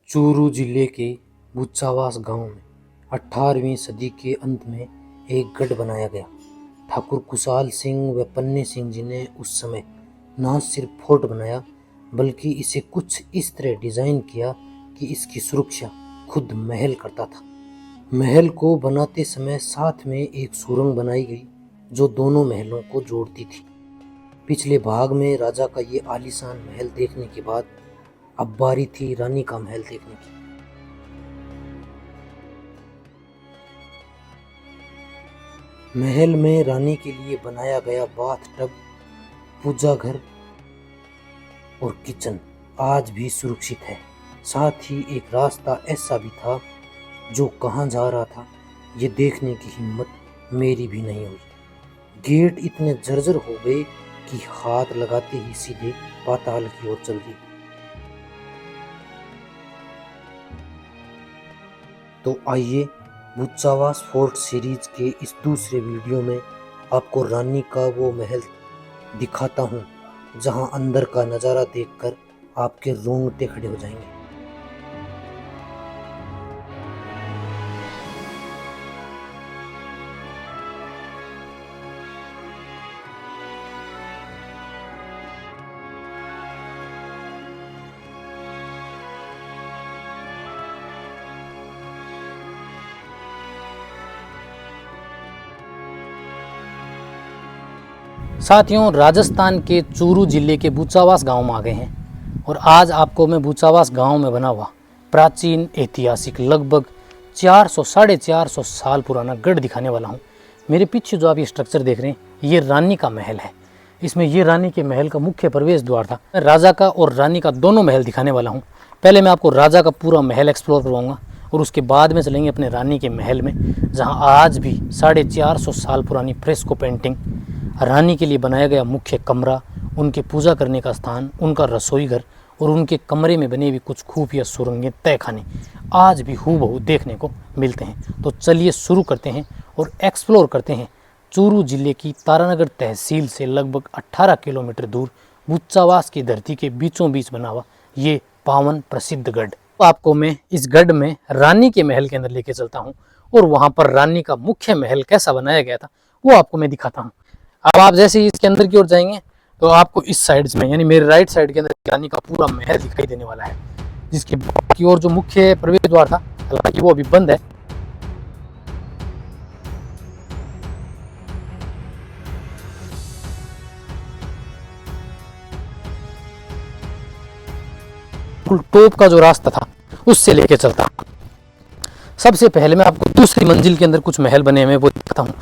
चूरू जिले के बुच्चावास गांव में 18वीं सदी के अंत में एक गढ़ बनाया गया। ठाकुर कुशाल सिंह व पन्ने सिंह जी ने उस समय न सिर्फ फोर्ट बनाया बल्कि इसे कुछ इस तरह डिजाइन किया कि इसकी सुरक्षा खुद महल करता था। महल को बनाते समय साथ में एक सुरंग बनाई गई जो दोनों महलों को जोड़ती थी। पिछले भाग में राजा का ये आलीशान महल देखने के बाद अब बारी थी रानी का महल देखने की। महल में रानी के लिए बनाया गया बाथ टब, पूजा घर और किचन आज भी सुरक्षित है। साथ ही एक रास्ता ऐसा भी था जो कहाँ जा रहा था ये देखने की हिम्मत मेरी भी नहीं हुई। गेट इतने जर्जर हो गए कि हाथ लगाते ही सीधे पाताल की ओर चल दिए। तो आइए बुच्चावास फोर्ट सीरीज के इस दूसरे वीडियो में आपको रानी का वो महल दिखाता हूँ जहाँ अंदर का नज़ारा देखकर आपके रोंगटे खड़े हो जाएंगे। साथियों, राजस्थान के चूरू जिले के बुच्चावास गांव में आ गए हैं और आज आपको मैं बुच्चावास गांव में बना हुआ प्राचीन ऐतिहासिक लगभग 400-450 साल पुराना गढ़ दिखाने वाला हूं। मेरे पीछे जो आप ये स्ट्रक्चर देख रहे हैं ये रानी का महल है। इसमें ये रानी के महल का मुख्य प्रवेश द्वार था। मैं राजा का और रानी का दोनों महल दिखाने वाला हूँ। पहले मैं आपको राजा का पूरा महल एक्सप्लोर करवाऊँगा और उसके बाद में चलेंगे अपने रानी के महल में, जहाँ आज भी 450 साल पुरानी फ्रेस्को पेंटिंग, रानी के लिए बनाया गया मुख्य कमरा, उनके पूजा करने का स्थान, उनका रसोई घर और उनके कमरे में बने हुए कुछ खुफिया सुरंगें, तहखाने आज भी हूबहू देखने को मिलते हैं। तो चलिए शुरू करते हैं और एक्सप्लोर करते हैं चूरू जिले की तारानगर तहसील से लगभग 18 किलोमीटर दूर बुच्चावास की धरती के बीचों बीच बना हुआ ये पावन प्रसिद्ध गढ़। तो आपको मैं इस गढ़ में रानी के महल के अंदर लेके चलता हूँ और वहाँ पर रानी का मुख्य महल कैसा बनाया गया था वो आपको मैं दिखाता हूँ। अब आप जैसे ही इसके अंदर की ओर जाएंगे तो आपको इस साइड में यानी मेरे राइट साइड के अंदर रानी का पूरा महल दिखाई देने वाला है, जिसके की ओर जो मुख्य प्रवेश द्वार था हालांकि वो अभी बंद है। टॉप का जो रास्ता था उससे लेके चलता हूं। सबसे पहले मैं आपको दूसरी मंजिल के अंदर कुछ महल बने हुए वो दिखाता हूँ।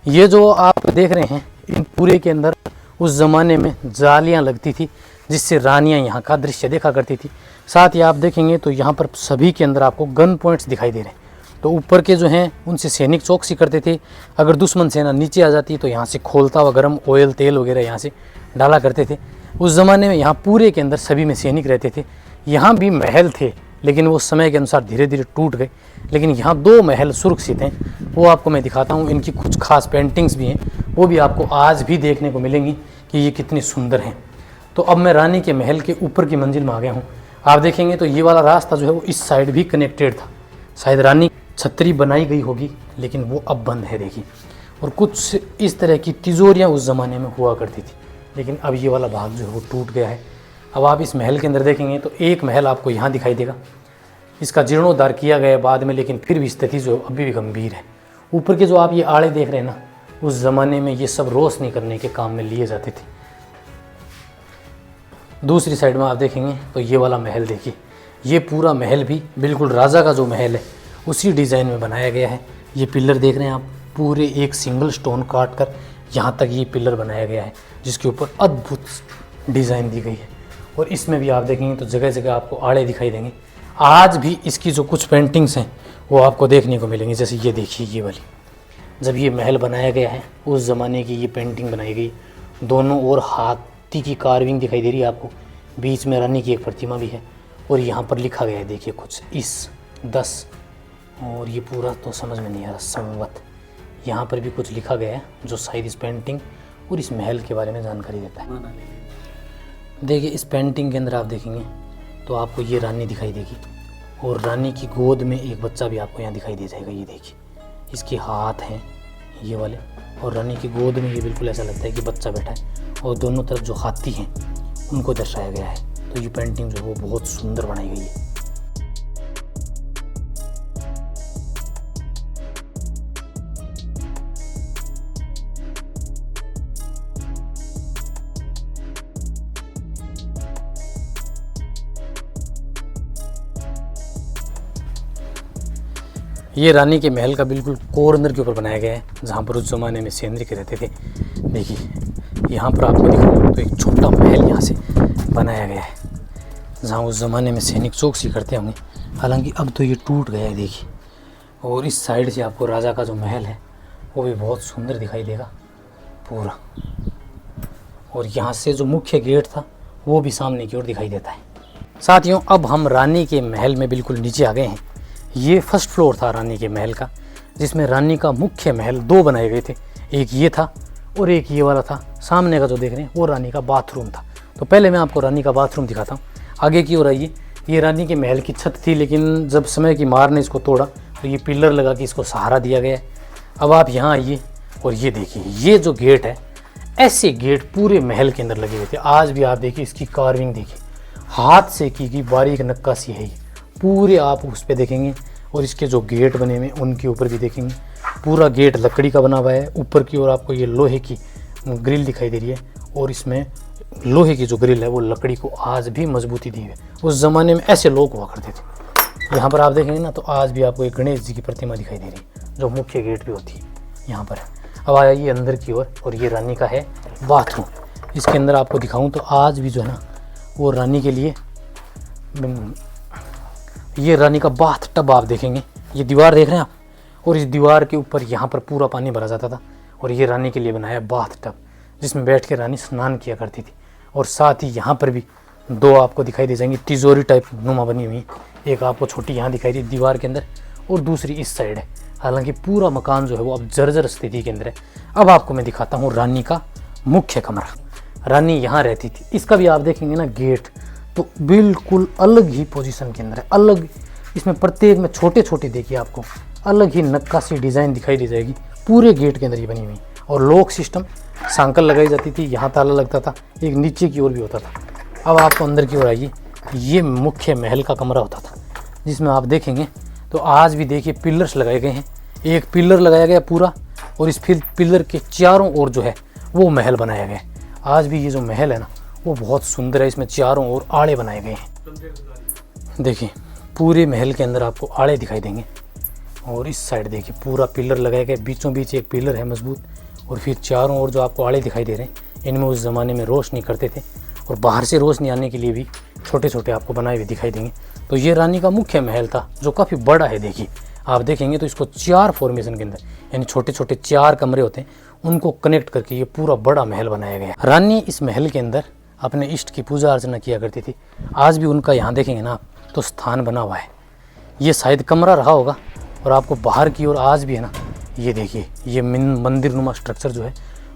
ये जो आप देख रहे हैं इन पूरे के अंदर उस ज़माने में जालियां लगती थी जिससे रानियां यहाँ का दृश्य देखा करती थी। साथ ही आप देखेंगे तो यहाँ पर सभी के अंदर आपको गन पॉइंट्स दिखाई दे रहे हैं। तो ऊपर के जो हैं उनसे सैनिक चौकसी करते थे। अगर दुश्मन सेना नीचे आ जाती तो यहाँ से खोलता हुआ गर्म ऑयल तेल वगैरह यहाँ से डाला करते थे। उस ज़माने में यहाँ पूरे के अंदर सभी में सैनिक रहते थे। यहाँ भी महल थे लेकिन वो समय के अनुसार धीरे धीरे टूट गए, लेकिन यहाँ 2 महल सुरक्षित हैं, वो आपको मैं दिखाता हूँ। इनकी कुछ खास पेंटिंग्स भी हैं, वो भी आपको आज भी देखने को मिलेंगी कि ये कितनी सुंदर हैं। तो अब मैं रानी के महल के ऊपर की मंजिल में आ गया हूँ। आप देखेंगे तो ये वाला रास्ता जो है वो इस साइड भी कनेक्टेड था। शायद रानी छतरी बनाई गई होगी लेकिन वो अब बंद है देखिए। और कुछ इस तरह की तिजोरियाँ उस ज़माने में हुआ करती थी, लेकिन अब ये वाला भाग जो है वो टूट गया है। अब आप इस महल के अंदर देखेंगे तो एक महल आपको यहाँ दिखाई देगा। इसका जीर्णोद्धार किया गया बाद में, लेकिन फिर भी स्थिति जो अभी भी गंभीर है। ऊपर के जो आप ये आड़े देख रहे हैं ना, उस ज़माने में ये सब रोशनी करने के काम में लिए जाते थे। दूसरी साइड में आप देखेंगे तो ये वाला महल देखिए। ये पूरा महल भी बिल्कुल राजा का जो महल है उसी डिज़ाइन में बनाया गया है। ये पिलर देख रहे हैं आप, पूरे एक सिंगल स्टोन काट कर यहाँ तक ये पिलर बनाया गया है, जिसके ऊपर अद्भुत डिज़ाइन दी गई है। और इसमें भी आप देखेंगे तो जगह जगह आपको आड़े दिखाई देंगे। आज भी इसकी जो कुछ पेंटिंग्स हैं वो आपको देखने को मिलेंगी। जैसे ये देखिए, ये वाली जब ये महल बनाया गया है उस ज़माने की ये पेंटिंग बनाई गई। दोनों ओर हाथी की कार्विंग दिखाई दे रही है आपको, बीच में रानी की एक प्रतिमा भी है और यहाँ पर लिखा गया है देखिए कुछ 10 और ये पूरा तो समझ में नहीं आ रहा संवत। यहाँ पर भी कुछ लिखा गया है जो शायद इस पेंटिंग और इस महल के बारे में जानकारी देता है। देखिए इस पेंटिंग के अंदर आप देखेंगे तो आपको ये रानी दिखाई देगी और रानी की गोद में एक बच्चा भी आपको यहाँ दिखाई दे जाएगा। ये देखिए, इसके हाथ हैं ये वाले, और रानी की गोद में ये बिल्कुल ऐसा लगता है कि बच्चा बैठा है, और दोनों तरफ जो हाथी हैं उनको दर्शाया गया है। तो ये पेंटिंग जो है वो बहुत सुंदर बनाई गई है। ये रानी के महल का बिल्कुल कॉर्नर के ऊपर बनाया गया है, जहाँ पर उस ज़माने में सैनिक रहते थे। देखिए यहाँ पर आपको दिखाऊँ तो एक छोटा महल यहाँ से बनाया गया है, जहाँ उस ज़माने में सैनिक चौकसी करते होंगे। हालांकि अब तो ये टूट गया है देखिए। और इस साइड से आपको राजा का जो महल है वो भी बहुत सुंदर दिखाई देगा पूरा। और यहाँ से जो मुख्य गेट था वो भी सामने की ओर दिखाई देता है। साथियों, अब हम रानी के महल में बिल्कुल नीचे आ गए हैं। ये फर्स्ट फ्लोर था रानी के महल का, जिसमें रानी का मुख्य महल दो बनाए गए थे। एक ये था और एक ये वाला था। सामने का जो देख रहे हैं वो रानी का बाथरूम था। तो पहले मैं आपको रानी का बाथरूम दिखाता हूँ। आगे की ओर आइए। ये रानी के महल की छत थी, लेकिन जब समय की मार ने इसको तोड़ा तो ये पिलर लगा के इसको सहारा दिया गया है। अब आप यहाँ आइए और ये देखिए, ये जो गेट है, ऐसे गेट पूरे महल के अंदर लगे हुए थे। आज भी आप देखिए इसकी कार्विंग देखिए, हाथ से की गई बारीक नक्काशी है ये पूरे, आप उस पर देखेंगे। और इसके जो गेट बने हुए उनके ऊपर भी देखेंगे, पूरा गेट लकड़ी का बना हुआ है। ऊपर की ओर आपको ये लोहे की ग्रिल दिखाई दे रही है, और इसमें लोहे की जो ग्रिल है वो लकड़ी को आज भी मजबूती दी है। उस ज़माने में ऐसे लोग हुआ करते थे। यहाँ पर आप देखेंगे ना, तो आज भी आपको एक गणेश जी की प्रतिमा दिखाई दे रही है, जो मुख्य गेट पे होती है यहाँ पर। अब आइए अंदर की ओर, और ये रानी का है बाथरूम। इसके अंदर आपको दिखाऊँ तो आज भी जो है ना वो रानी के लिए, ये रानी का बाथ टब आप देखेंगे। ये दीवार देख रहे हैं आप, और इस दीवार के ऊपर यहाँ पर पूरा पानी भरा जाता था। और ये रानी के लिए बनाया बाथ टब, जिसमें बैठ के रानी स्नान किया करती थी। और साथ ही यहाँ पर भी दो आपको दिखाई दे जाएंगी तिजोरी टाइप नुमा बनी हुई। एक आपको छोटी यहाँ दिखाई दी दीवार के अंदर, और दूसरी इस साइड है। हालांकि पूरा मकान जो है वो अब जर्जर स्थिति के अंदर है। अब आपको मैं दिखाता हूँ रानी का मुख्य कमरा। रानी यहाँ रहती थी। इसका भी आप देखेंगे ना गेट, तो बिल्कुल अलग ही पोजीशन के अंदर है, अलग। इसमें प्रत्येक में छोटे छोटे देखिए आपको अलग ही नक्काशी डिज़ाइन दिखाई दे जाएगी पूरे गेट के अंदर ही बनी हुई। और लॉक सिस्टम, सांकल लगाई जाती थी, यहाँ ताला लगता था, एक नीचे की ओर भी होता था। अब आपको अंदर की ओर आइए। ये मुख्य महल का कमरा होता था, जिसमें आप देखेंगे तो आज भी देखिए पिलर्स लगाए गए हैं। एक पिलर लगाया गया पूरा, और इस फिर पिलर के चारों ओर जो है वो महल बनाया गया है। आज भी ये जो महल है ना वो बहुत सुंदर है। इसमें चारों ओर आड़े बनाए गए हैं। देखिए पूरे महल के अंदर आपको आड़े दिखाई देंगे। और इस साइड देखिए पूरा पिलर लगाया गया, बीचों बीच एक पिलर है मजबूत। और फिर चारों ओर जो आपको आड़े दिखाई दे रहे हैं, इनमें उस ज़माने में रोशनी करते थे, और बाहर से रोशनी आने के लिए भी छोटे छोटे आपको बनाए हुए दिखाई देंगे। तो ये रानी का मुख्य महल था, जो काफ़ी बड़ा है। देखिए आप देखेंगे तो इसको 4 फॉर्मेशन के अंदर, यानी छोटे छोटे 4 कमरे होते हैं, उनको कनेक्ट करके ये पूरा बड़ा महल बनाया गया। रानी इस महल के अंदर अपने इष्ट की पूजा अर्चना किया करती थी। आज भी उनका यहाँ देखेंगे ना तो स्थान बना हुआ है। ये शायद कमरा रहा होगा। और आपको बाहर की ओर आज भी है ना, ये देखिए, ये मंदिर नुमा स्ट्रक्चर जो है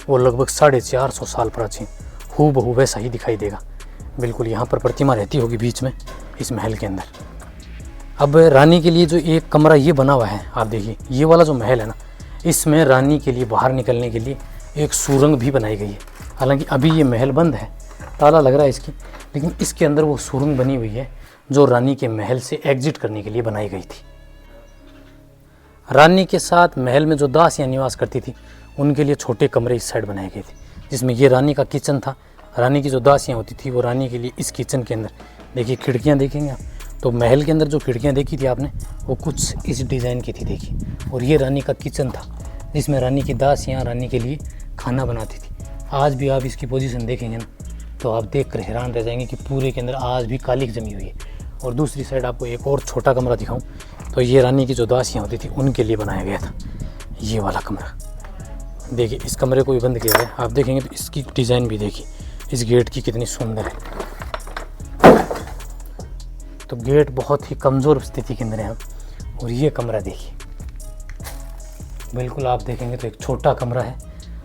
वो लगभग 450 साल प्राचीन हूबहू वैसा ही दिखाई देगा। बिल्कुल यहाँ पर प्रतिमा रहती होगी बीच में इस महल के अंदर। अब रानी के लिए जो एक कमरा ये बना हुआ है, आप देखिए ये वाला जो महल है ना, इसमें रानी के लिए बाहर निकलने के लिए एक सुरंग भी बनाई गई है। हालांकि अभी ये महल बंद है, ताला लग रहा है इसकी, लेकिन इसके अंदर वो सुरंग बनी हुई है जो रानी के महल से एग्जिट करने के लिए बनाई गई थी। रानी के साथ महल में जो दासियां निवास करती थी उनके लिए छोटे कमरे इस साइड बनाए गए थे, जिसमें ये रानी का किचन था। रानी की जो दासियां होती थी वो रानी के लिए इस किचन के अंदर, देखिए खिड़कियाँ देखेंगे आप, तो महल के अंदर जो खिड़कियाँ देखी थी आपने वो कुछ इस डिज़ाइन की थी देखिए। और ये रानी का किचन था, जिसमें रानी की दासियाँ रानी के लिए खाना बनाती थी। आज भी आप इसकी पोजीशन देखेंगे ना तो आप देख कर हैरान रह जाएंगे कि पूरे के अंदर आज भी कालिक जमी हुई है। और दूसरी साइड आपको एक और छोटा कमरा दिखाऊं तो ये रानी की जो दासियाँ होती थी उनके लिए बनाया गया था ये वाला कमरा। देखिए इस कमरे को भी बंद किया गया। आप देखेंगे तो इसकी डिज़ाइन भी देखिए, इस गेट की कितनी सुंदर है। तो गेट बहुत ही कमज़ोर स्थिति के अंदर है। और ये कमरा देखिए, बिल्कुल आप देखेंगे तो एक छोटा कमरा है,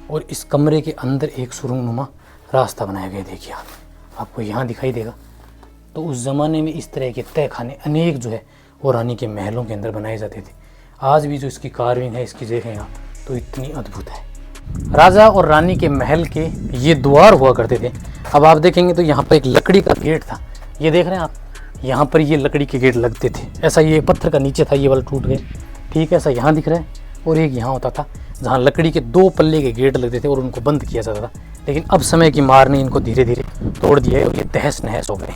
और इस कमरे के अंदर एक सुरंगनुमा रास्ता बनाया गया। देखिए आपको यहाँ दिखाई देगा। तो उस ज़माने में इस तरह के तह खाने अनेक जो है वो रानी के महलों के अंदर बनाए जाते थे। आज भी जो इसकी कार्विंग है, इसकी देखें आप तो इतनी अद्भुत है। राजा और रानी के महल के ये द्वार हुआ करते थे। अब आप देखेंगे तो यहाँ पर एक लकड़ी का गेट था, ये देख रहे हैं आप, यहाँ पर ये लकड़ी के गेट लगते थे। ऐसा ये पत्थर का नीचे था, ये वाला टूट गए, ठीक है, ऐसा यहाँ दिख रहा है। और एक यहाँ होता था जहाँ लकड़ी के 2 पल्ले के गेट लगते थे और उनको बंद किया जाता था। लेकिन अब समय की मार ने इनको धीरे धीरे तोड़ दिया है और ये तहस नहस हो गए।